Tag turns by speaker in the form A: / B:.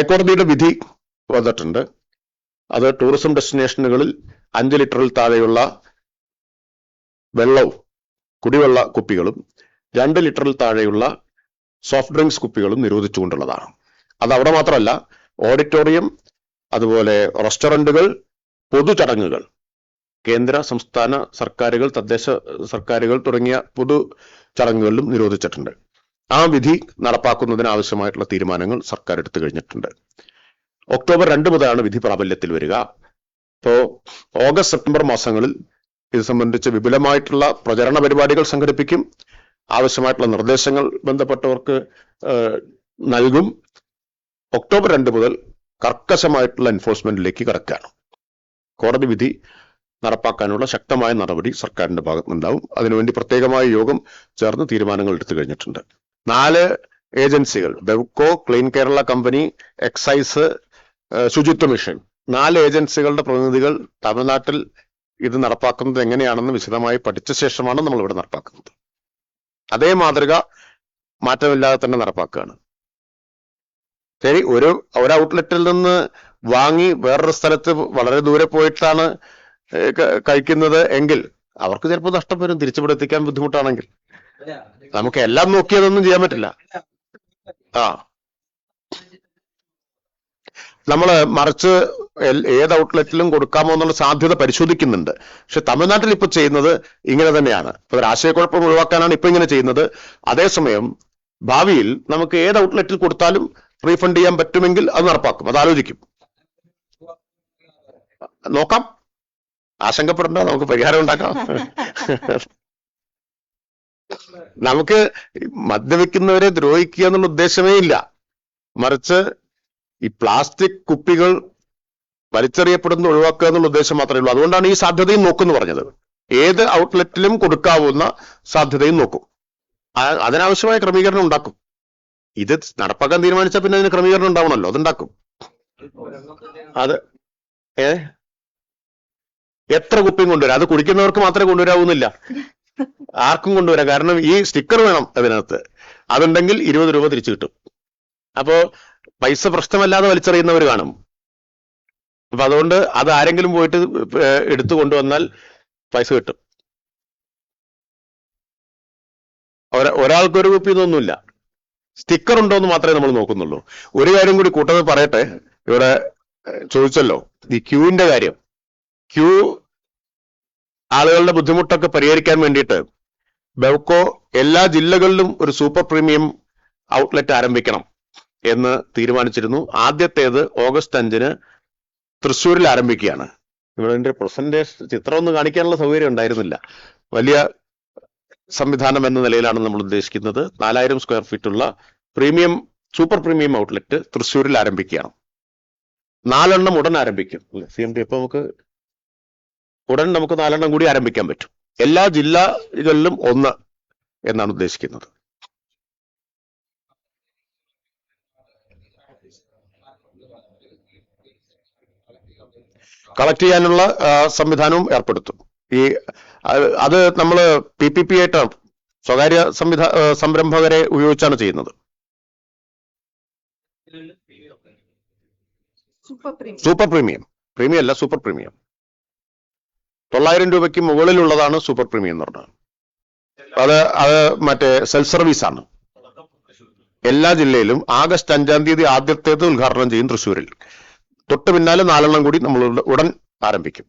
A: ഹൈക്കോടതിയുടെ വിധി വന്നിട്ടുണ്ട്. അത് ടൂറിസം ഡെസ്റ്റിനേഷനുകളിൽ 5 ലിറ്ററിൽ താഴെയുള്ള വെള്ളവും കുടിവെള്ള കുപ്പികളും 2 ലിറ്ററിൽ താഴെയുള്ള സോഫ്റ്റ് ഡ്രിങ്ക്സ് കുപ്പികളും നിരോധിച്ചുകൊണ്ടുള്ളതാണ്. അത് അവിടെ മാത്രമല്ല, ഓഡിറ്റോറിയം, അതുപോലെ റെസ്റ്റോറന്റുകൾ, പൊതുചടങ്ങുകൾ, കേന്ദ്ര സംസ്ഥാന സർക്കാരുകൾ, തദ്ദേശ സർക്കാരുകൾ തുടങ്ങിയ പൊതു ചടങ്ങുകളിലും നിരോധിച്ചിട്ടുണ്ട്. ആ വിധി നടപ്പാക്കുന്നതിന് ആവശ്യമായിട്ടുള്ള തീരുമാനങ്ങൾ സർക്കാർ എടുത്തു കഴിഞ്ഞിട്ടുണ്ട്. ഒക്ടോബർ 2 മുതലാണ് വിധി പ്രാബല്യത്തിൽ വരിക. ഇപ്പോ ഓഗസ്റ്റ് സെപ്റ്റംബർ മാസങ്ങളിൽ ഇത് സംബന്ധിച്ച് വിപുലമായിട്ടുള്ള പ്രചരണ പരിപാടികൾ സംഘടിപ്പിക്കും. ആവശ്യമായിട്ടുള്ള നിർദ്ദേശങ്ങൾ ബന്ധപ്പെട്ടവർക്ക് നൽകും. ഒക്ടോബർ 2 മുതൽ കർക്കശമായിട്ടുള്ള എൻഫോഴ്സ്മെന്റിലേക്ക് കടക്കുകയാണ്. കോടതി വിധി നടപ്പാക്കാനുള്ള ശക്തമായ നടപടി സർക്കാരിന്റെ ഭാഗത്തുനിന്നുണ്ടാവും. അതിനുവേണ്ടി പ്രത്യേകമായ യോഗം ചേർന്ന് തീരുമാനങ്ങൾ എടുത്തു കഴിഞ്ഞിട്ടുണ്ട്. 4 ഏജൻസികൾ, Bevco, clean Kerala company, excise, ശുചിത്വ മിഷൻ, 4 ഏജൻസികളുടെ പ്രതിനിധികൾ തമിഴ്നാട്ടിൽ ഇത് നടപ്പാക്കുന്നത് എങ്ങനെയാണെന്ന് വിശദമായി പഠിച്ച ശേഷമാണ് നമ്മൾ ഇവിടെ നടപ്പാക്കുന്നത്. അതേ മാതൃക മാറ്റമില്ലാതെ തന്നെ നടപ്പാക്കുകയാണ്. ശരി, ഒരു ഔട്ട്ലെറ്റിൽ നിന്ന് വാങ്ങി വേറൊരു സ്ഥലത്ത് വളരെ ദൂരെ പോയിട്ടാണ് കഴിക്കുന്നത് എങ്കിൽ അവർക്ക് ചിലപ്പോൾ നഷ്ടം വരും. തിരിച്ചുപിടിപ്പിക്കാൻ ബുദ്ധിമുട്ടാണെങ്കിൽ നമുക്ക് എല്ലാം നോക്കിയതൊന്നും ചെയ്യാൻ പറ്റില്ല. നമ്മള് മറിച്ച് ഏത് ഔട്ട്ലെറ്റിലും കൊടുക്കാമോ എന്നുള്ള സാധ്യത പരിശോധിക്കുന്നുണ്ട്. പക്ഷെ തമിഴ്നാട്ടിൽ ഇപ്പൊ ചെയ്യുന്നത് ഇങ്ങനെ തന്നെയാണ്. ഇപ്പൊ ഒരു ആശയക്കുഴപ്പം ഒഴിവാക്കാനാണ് ഇപ്പൊ ഇങ്ങനെ ചെയ്യുന്നത്. അതേസമയം ഭാവിയിൽ നമുക്ക് ഏത് ഔട്ട്ലെറ്റിൽ കൊടുത്താലും റീഫണ്ട് ചെയ്യാൻ പറ്റുമെങ്കിൽ അത് നടപ്പാക്കും. അത് ആലോചിക്കും. നോക്കാം, ആശങ്കപ്പെടേണ്ട, നമുക്ക് പരിഹാരം ഉണ്ടാക്കാം. നമുക്ക് മദ്യപിക്കുന്നവരെ ദ്രോഹിക്കുക എന്നുള്ള ഉദ്ദേശമേ ഇല്ല. മറിച്ച് ഈ പ്ലാസ്റ്റിക് കുപ്പികൾ വലിച്ചെറിയപ്പെടുന്ന ഒഴിവാക്കുക എന്നുള്ള ഉദ്ദേശം മാത്രമേ ഉള്ളൂ. അതുകൊണ്ടാണ് ഈ സാധ്യതയും നോക്കുമെന്ന് പറഞ്ഞത്. ഏത് ഔട്ട്ലെറ്റിലും കൊടുക്കാവുന്ന സാധ്യതയും നോക്കും. അതിനാവശ്യമായ ക്രമീകരണം ഉണ്ടാക്കും. ഇത് നടപ്പാക്കാൻ തീരുമാനിച്ചാൽ പിന്നെ അതിന് ക്രമീകരണം ഉണ്ടാവണമല്ലോ, അതുണ്ടാക്കും. അത് എത്ര കുപ്പിയും കൊണ്ടുവരാം. അത് കുടിക്കുന്നവർക്ക് മാത്രമേ കൊണ്ടുവരാവുന്നില്ല, ആർക്കും കൊണ്ടുവരാം. കാരണം ഈ സ്റ്റിക്കർ വേണം അതിനകത്ത്. അതുണ്ടെങ്കിൽ 20 രൂപ തിരിച്ചു കിട്ടും. അപ്പോ പൈസ പ്രശ്നമല്ലാതെ വലിച്ചെറിയുന്നവർ കാണും. അപ്പൊ അതുകൊണ്ട് അത് ആരെങ്കിലും പോയിട്ട് എടുത്തു കൊണ്ടുവന്നാൽ പൈസ കിട്ടും. ഒരാൾക്കൊരു കുപ്പി ഇതൊന്നുമില്ല, സ്റ്റിക്കർ ഉണ്ടോ എന്ന് മാത്രമേ നമ്മൾ നോക്കുന്നുള്ളൂ. ഒരു കാര്യം കൂടി കൂട്ടത്തിൽ പറയട്ടെ. ഇവിടെ ചോദിച്ചല്ലോ ഈ ക്യൂവിന്റെ കാര്യം. ക്യൂ ആളുകളുടെ ബുദ്ധിമുട്ടൊക്കെ പരിഹരിക്കാൻ വേണ്ടിയിട്ട് ബെവ്കോ എല്ലാ ജില്ലകളിലും ഒരു സൂപ്പർ പ്രീമിയം ഔട്ട്ലെറ്റ് ആരംഭിക്കണം എന്ന് തീരുമാനിച്ചിരുന്നു. ആദ്യത്തേത് ഓഗസ്റ്റ് 5 തൃശ്ശൂരിൽ ആരംഭിക്കുകയാണ്. ഇവിടെ എന്റെ പ്രസന്റേഷൻ ചിത്രമൊന്നും കാണിക്കാനുള്ള സൗകര്യം ഉണ്ടായിരുന്നില്ല. വലിയ സംവിധാനം എന്ന നിലയിലാണ് നമ്മൾ ഉദ്ദേശിക്കുന്നത്. 4000 സ്ക്വയർ ഫീറ്റുള്ള പ്രീമിയം സൂപ്പർ പ്രീമിയം ഔട്ട്ലെറ്റ് തൃശ്ശൂരിൽ ആരംഭിക്കുകയാണ്. 4 എണ്ണം ഉടൻ ആരംഭിക്കും. CMD ഇപ്പൊ ഉടൻ നമുക്ക് 4 എണ്ണം കൂടി ആരംഭിക്കാൻ പറ്റും. എല്ലാ ജില്ലകളിലും 1 എന്നാണ് ഉദ്ദേശിക്കുന്നത്. കളക്ട് ചെയ്യാനുള്ള സംവിധാനവും ഏർപ്പെടുത്തും. അത് നമ്മൾ PPP ആയിട്ടാണ്, സ്വകാര്യ സംരംഭകരെ ഉപയോഗിച്ചാണ് ചെയ്യുന്നത്. സൂപ്പർ പ്രീമിയം, പ്രീമിയം അല്ല, സൂപ്പർ പ്രീമിയം. 900 രൂപയ്ക്ക് മുകളിലുള്ളതാണ് സൂപ്പർ പ്രീമിയം എന്ന് പറഞ്ഞത്. അത് മറ്റേ സെൽഫ് സർവീസ് ആണ്. എല്ലാ ജില്ലയിലും ആഗസ്റ്റ് 5 ആദ്യത്തേത് ഉദ്ഘാടനം ചെയ്യും തൃശ്ശൂരിൽ. തൊട്ട് പിന്നാലെ 4 എണ്ണം കൂടി നമ്മൾ ഉടൻ ആരംഭിക്കും.